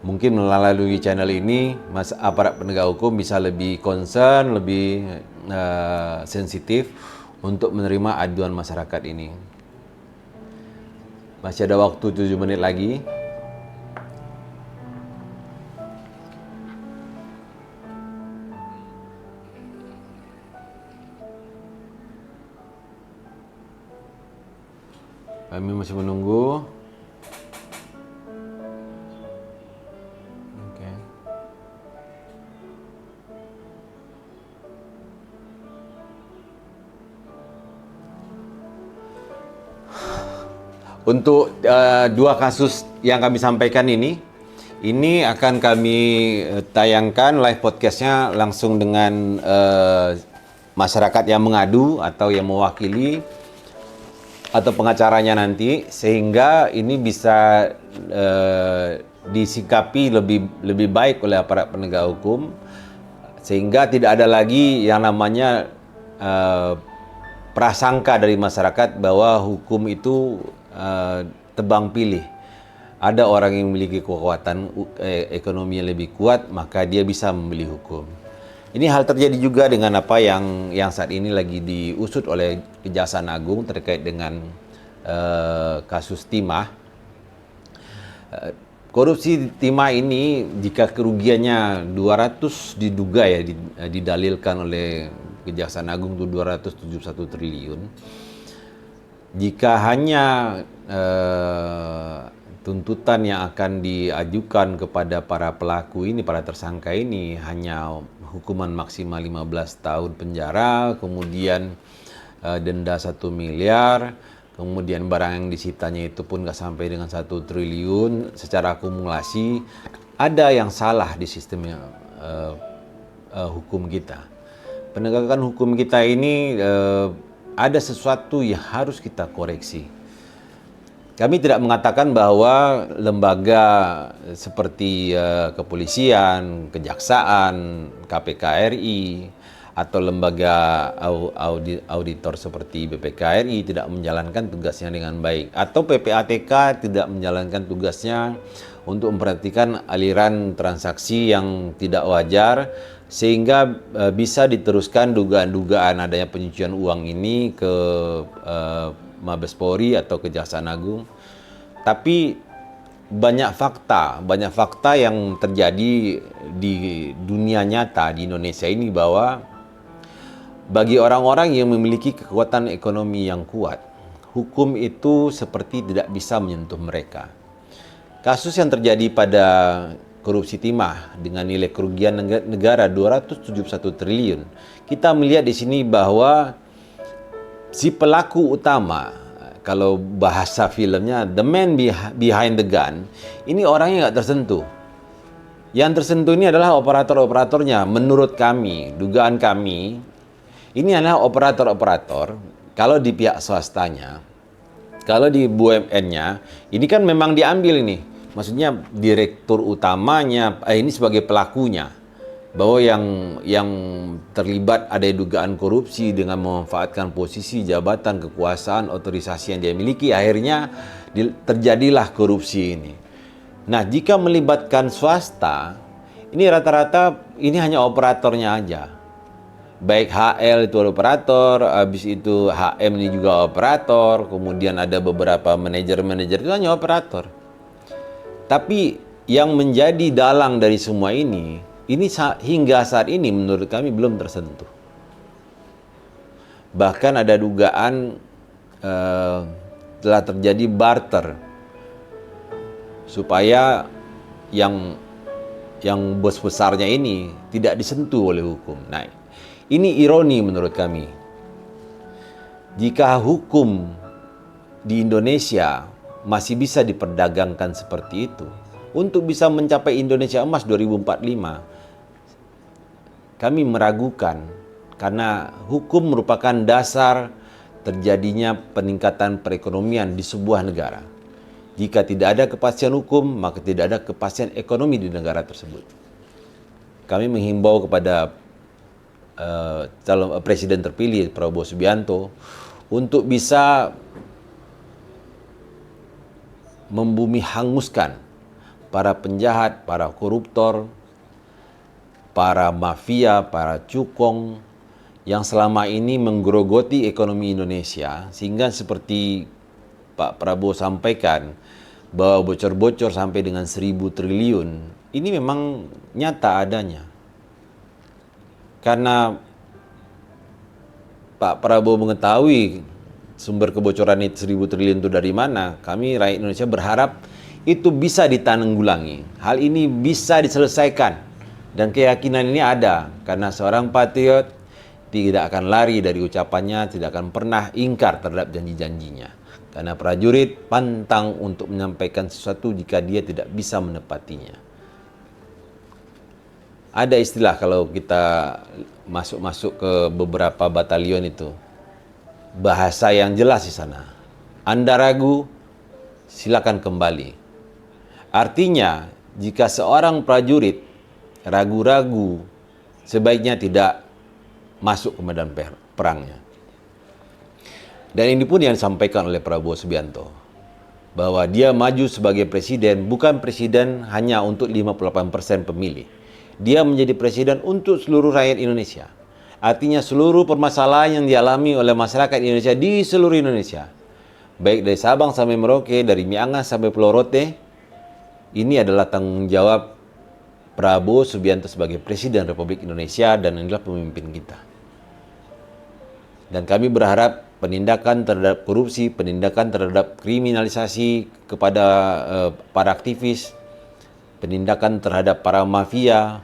Mungkin melalui channel ini aparat penegak hukum bisa lebih concern, lebih sensitif untuk menerima aduan masyarakat ini. Masih ada waktu 7 menit lagi. Kami masih menunggu. Oke. Untuk dua kasus yang kami sampaikan ini akan kami tayangkan live podcastnya langsung dengan masyarakat yang mengadu atau yang mewakili atau pengacaranya nanti, sehingga ini bisa disikapi lebih baik oleh aparat penegak hukum, sehingga tidak ada lagi yang namanya prasangka dari masyarakat bahwa hukum itu tebang pilih. Ada orang yang memiliki kekuatan ekonomi yang lebih kuat, maka dia bisa membeli hukum. Ini hal terjadi juga dengan apa yang saat ini lagi diusut oleh Kejaksaan Agung terkait dengan kasus timah. Korupsi timah ini, jika kerugiannya 200 diduga ya didalilkan oleh Kejaksaan Agung itu 271 triliun. Jika hanya tuntutan yang akan diajukan kepada para pelaku ini, para tersangka ini, hanya hukuman maksimal 15 tahun penjara, kemudian denda 1 miliar, kemudian barang yang disitanya itu pun nggak sampai dengan 1 triliun secara akumulasi, ada yang salah di sistem hukum kita. Penegakan hukum kita ini ada sesuatu yang harus kita koreksi. Kami tidak mengatakan bahwa lembaga seperti kepolisian, kejaksaan, KPK RI, atau lembaga auditor seperti BPK RI tidak menjalankan tugasnya dengan baik, atau PPATK tidak menjalankan tugasnya untuk memperhatikan aliran transaksi yang tidak wajar, sehingga bisa diteruskan dugaan-dugaan adanya pencucian uang ini ke Mabes Polri atau Kejaksaan Agung. Tapi banyak fakta yang terjadi di dunia nyata di Indonesia ini, bahwa bagi orang-orang yang memiliki kekuatan ekonomi yang kuat, hukum itu seperti tidak bisa menyentuh mereka. Kasus yang terjadi pada korupsi timah dengan nilai kerugian negara 271 triliun, kita melihat di sini bahwa si pelaku utama, kalau bahasa filmnya, the man behind the gun, ini orangnya nggak tersentuh. Yang tersentuh ini adalah operator-operatornya. Menurut kami, dugaan kami, ini adalah operator-operator. Kalau di pihak swastanya, kalau di BUMN-nya, ini kan memang diambil ini. Maksudnya direktur utamanya, ini sebagai pelakunya. Bahwa yang terlibat ada dugaan korupsi dengan memanfaatkan posisi, jabatan, kekuasaan, otorisasi yang dia miliki, akhirnya terjadilah korupsi ini. Nah, jika melibatkan swasta, ini rata-rata ini hanya operatornya aja. Baik HL itu operator, habis itu HM ini juga operator, kemudian ada beberapa manajer-manajer itu hanya operator. Tapi yang menjadi dalang dari semua ini hingga saat ini menurut kami belum tersentuh. Bahkan ada dugaan telah terjadi barter supaya yang bos besarnya ini tidak disentuh oleh hukum. Nah, ini ironi menurut kami. Jika hukum di Indonesia masih bisa diperdagangkan seperti itu, untuk bisa mencapai Indonesia Emas 2045, kami meragukan, karena hukum merupakan dasar terjadinya peningkatan perekonomian di sebuah negara. Jika tidak ada kepastian hukum, maka tidak ada kepastian ekonomi di negara tersebut. Kami menghimbau kepada calon presiden terpilih Prabowo Subianto untuk bisa membumi hanguskan para penjahat, para koruptor, para mafia, para cukong yang selama ini menggerogoti ekonomi Indonesia, sehingga seperti Pak Prabowo sampaikan bahwa bocor-bocor sampai dengan 1.000 triliun, ini memang nyata adanya. Karena Pak Prabowo mengetahui sumber kebocoran itu 1.000 triliun itu dari mana, kami rakyat Indonesia berharap itu bisa ditanggulangi. Hal ini bisa diselesaikan. Dan keyakinan ini ada, karena seorang patriot tidak akan lari dari ucapannya, tidak akan pernah ingkar terhadap janji-janjinya. Karena prajurit pantang untuk menyampaikan sesuatu jika dia tidak bisa menepatinya. ada istilah kalau kita masuk ke beberapa batalion itu, bahasa yang jelas di sana. Anda ragu, silakan kembali. Artinya, jika seorang prajurit ragu-ragu, sebaiknya tidak masuk ke medan perangnya. Dan ini pun yang disampaikan oleh Prabowo Subianto, bahwa dia maju sebagai presiden, bukan presiden hanya untuk 58% pemilih. Dia menjadi presiden untuk seluruh rakyat Indonesia. Artinya seluruh permasalahan yang dialami oleh masyarakat Indonesia di seluruh Indonesia, baik dari Sabang sampai Merauke, dari Miangas sampai Pulau Rote, ini adalah tanggung jawab Prabowo Subianto sebagai Presiden Republik Indonesia, dan inilah pemimpin kita. Dan kami berharap penindakan terhadap korupsi, penindakan terhadap kriminalisasi kepada para aktivis, penindakan terhadap para mafia,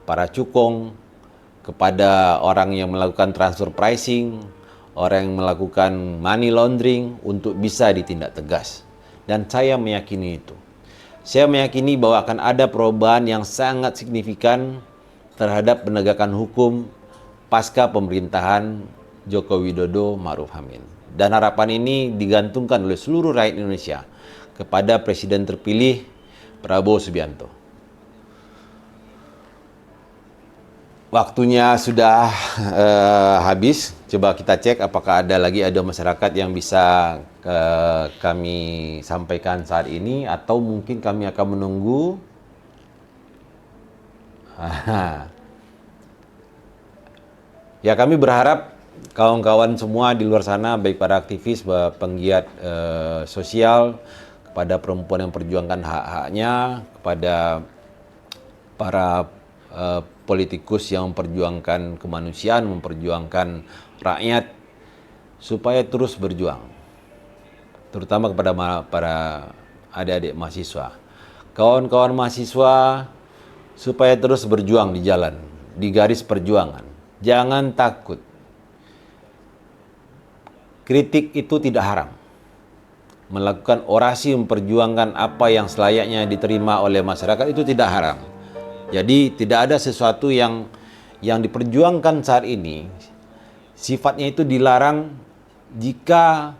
para cukong, kepada orang yang melakukan transfer pricing, orang yang melakukan money laundering untuk bisa ditindak tegas. Dan saya meyakini itu. Saya meyakini bahwa akan ada perubahan yang sangat signifikan terhadap penegakan hukum pasca pemerintahan Joko Widodo Ma'ruf Amin. Dan harapan ini digantungkan oleh seluruh rakyat Indonesia kepada Presiden terpilih Prabowo Subianto. Waktunya sudah habis. Coba kita cek apakah ada masyarakat yang bisa kami sampaikan saat ini, atau mungkin kami akan menunggu. Ya, kami berharap kawan-kawan semua di luar sana, baik para aktivis, penggiat sosial, kepada perempuan yang perjuangkan hak-haknya, kepada para politikus yang memperjuangkan kemanusiaan, memperjuangkan rakyat, supaya terus berjuang. Terutama kepada para adik-adik mahasiswa. Kawan-kawan mahasiswa, supaya terus berjuang di jalan, di garis perjuangan. Jangan takut. Kritik itu tidak haram. Melakukan orasi memperjuangkan apa yang selayaknya diterima oleh masyarakat itu tidak haram. Jadi tidak ada sesuatu yang diperjuangkan saat ini sifatnya itu dilarang jika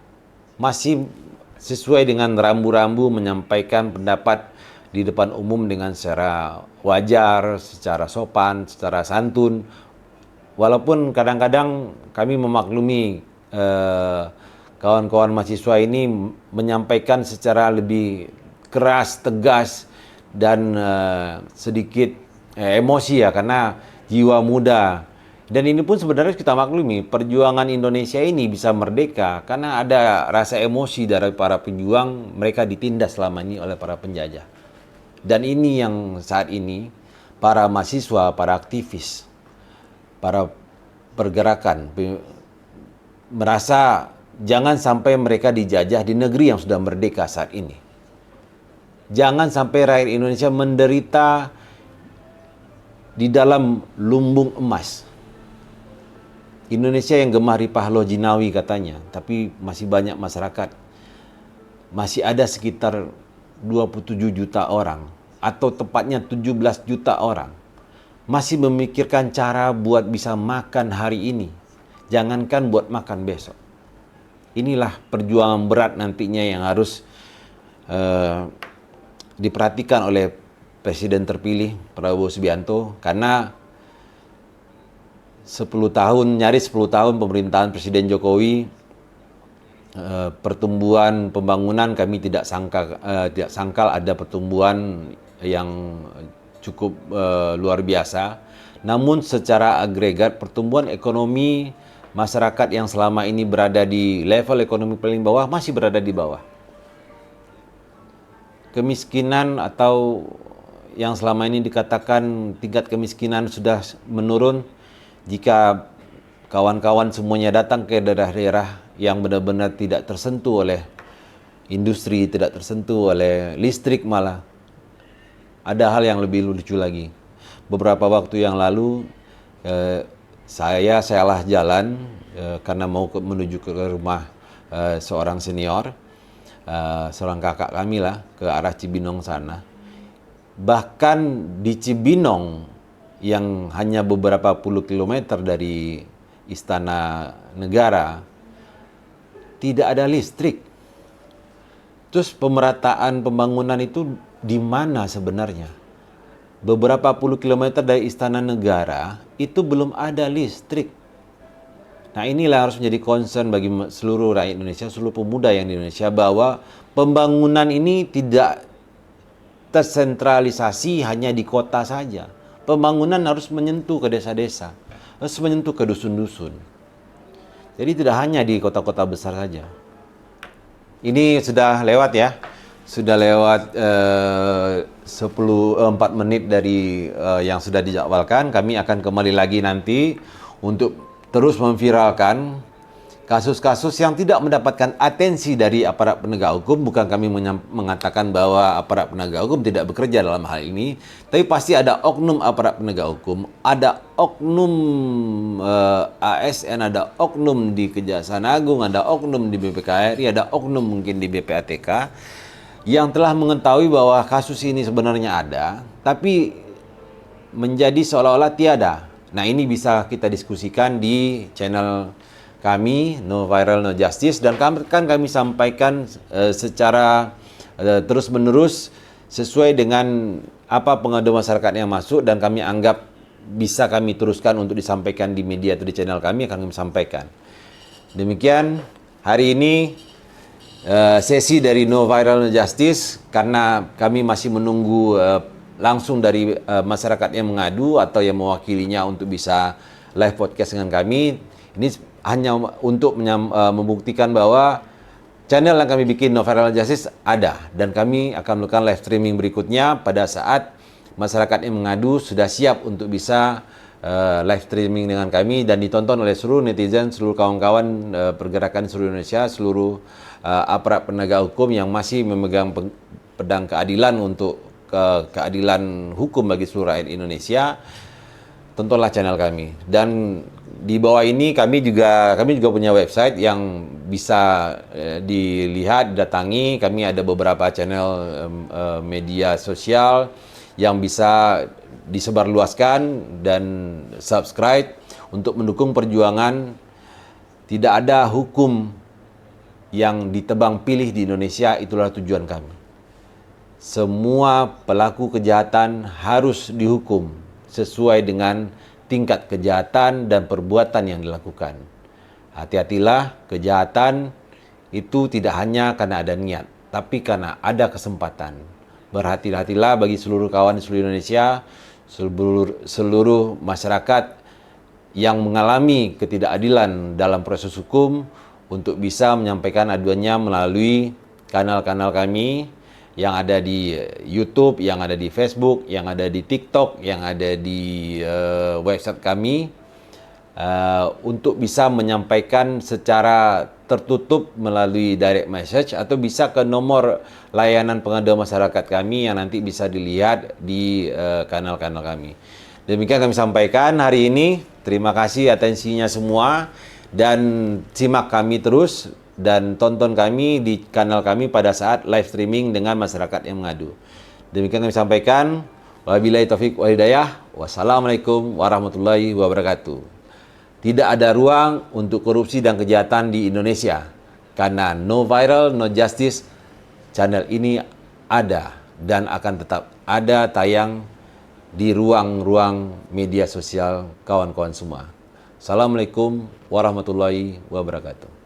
masih sesuai dengan rambu-rambu menyampaikan pendapat di depan umum dengan secara wajar, secara sopan, secara santun. Walaupun kadang-kadang kami memaklumi kawan-kawan mahasiswa ini menyampaikan secara lebih keras, tegas, dan sedikit emosi ya, karena jiwa muda. Dan ini pun sebenarnya kita maklumi, perjuangan Indonesia ini bisa merdeka karena ada rasa emosi dari para pejuang, mereka ditindas selama ini oleh para penjajah. Dan ini yang saat ini para mahasiswa, para aktivis, para pergerakan merasa jangan sampai mereka dijajah di negeri yang sudah merdeka saat ini. Jangan sampai rakyat Indonesia menderita di dalam lumbung emas. Indonesia yang gemah ripah loh jinawi katanya, tapi masih banyak masyarakat, masih ada sekitar 27 juta orang, atau tepatnya 17 juta orang, masih memikirkan cara buat bisa makan hari ini, jangankan buat makan besok. Inilah perjuangan berat nantinya yang harus diperhatikan oleh Presiden terpilih Prabowo Subianto, karena 10 tahun pemerintahan Presiden Jokowi, pertumbuhan pembangunan kami tidak sangkal ada pertumbuhan yang cukup luar biasa. Namun secara agregat pertumbuhan ekonomi masyarakat yang selama ini berada di level ekonomi paling bawah masih berada di bawah. Kemiskinan atau yang selama ini dikatakan tingkat kemiskinan sudah menurun. Jika kawan-kawan semuanya datang ke daerah-daerah yang benar-benar tidak tersentuh oleh industri, tidak tersentuh oleh listrik malah. Ada hal yang lebih lucu lagi. Beberapa waktu yang lalu saya salah jalan karena mau menuju ke rumah seorang senior, seorang kakak kami lah, ke arah Cibinong sana. Bahkan di Cibinong yang hanya beberapa puluh kilometer dari Istana Negara tidak ada listrik. Terus pemerataan pembangunan itu di mana sebenarnya? Beberapa puluh kilometer dari Istana Negara itu belum ada listrik. Nah, inilah harus menjadi concern bagi seluruh rakyat Indonesia, seluruh pemuda yang di Indonesia, bahwa pembangunan ini tidak tersentralisasi hanya di kota saja. Pembangunan harus menyentuh ke desa-desa, harus menyentuh ke dusun-dusun. Jadi tidak hanya di kota-kota besar saja. Ini sudah lewat ya. Sudah lewat 4 menit dari yang sudah dijadwalkan. Kami akan kembali lagi nanti untuk terus memviralkan kasus-kasus yang tidak mendapatkan atensi dari aparat penegak hukum. Bukan kami mengatakan bahwa aparat penegak hukum tidak bekerja dalam hal ini, tapi pasti ada oknum aparat penegak hukum, ada oknum ASN, ada oknum di Kejaksaan Agung, ada oknum di BPKRI, ada oknum mungkin di BPATK yang telah mengetahui bahwa kasus ini sebenarnya ada, tapi menjadi seolah-olah tiada. Nah, ini bisa kita diskusikan di channel kami, No Viral No Justice, dan akan kami sampaikan secara terus-menerus sesuai dengan apa pengaduan masyarakat yang masuk, dan kami anggap bisa kami teruskan untuk disampaikan di media atau di channel kami, akan kami sampaikan. Demikian hari ini sesi dari No Viral No Justice, karena kami masih menunggu langsung dari masyarakat yang mengadu atau yang mewakilinya untuk bisa live podcast dengan kami. Ini hanya untuk membuktikan bahwa channel yang kami bikin, No Viral No Justice, ada, dan kami akan melakukan live streaming berikutnya pada saat masyarakat yang mengadu sudah siap untuk bisa live streaming dengan kami dan ditonton oleh seluruh netizen, seluruh kawan-kawan pergerakan seluruh Indonesia, seluruh aparat penegak hukum yang masih memegang pedang keadilan untuk keadilan hukum bagi seluruh rakyat Indonesia. Tontonlah channel kami. Dan di bawah ini kami juga punya website yang bisa dilihat, didatangi. Kami ada beberapa channel media sosial yang bisa disebarluaskan dan subscribe untuk mendukung perjuangan tidak ada hukum yang ditebang pilih di Indonesia. Itulah tujuan kami. Semua pelaku kejahatan harus dihukum sesuai dengan tingkat kejahatan dan perbuatan yang dilakukan. Hati-hatilah, kejahatan itu tidak hanya karena ada niat, tapi karena ada kesempatan. Berhati-hatilah bagi seluruh kawan di seluruh Indonesia, seluruh masyarakat yang mengalami ketidakadilan dalam proses hukum, untuk bisa menyampaikan aduannya melalui kanal-kanal kami yang ada di YouTube, yang ada di Facebook, yang ada di TikTok, yang ada di website kami, untuk bisa menyampaikan secara tertutup melalui direct message, atau bisa ke nomor layanan pengaduan masyarakat kami yang nanti bisa dilihat di kanal-kanal kami. Demikian kami sampaikan hari ini. Terima kasih atensinya semua, dan simak kami terus dan tonton kami di kanal kami pada saat live streaming dengan masyarakat yang mengadu. Demikian kami sampaikan. Wabillahi taufiq wal hidayah. Wassalamualaikum warahmatullahi wabarakatuh. Tidak ada ruang untuk korupsi dan kejahatan di Indonesia, karena No Viral No Justice channel ini ada dan akan tetap ada tayang di ruang-ruang media sosial kawan-kawan semua. Assalamualaikum warahmatullahi wabarakatuh.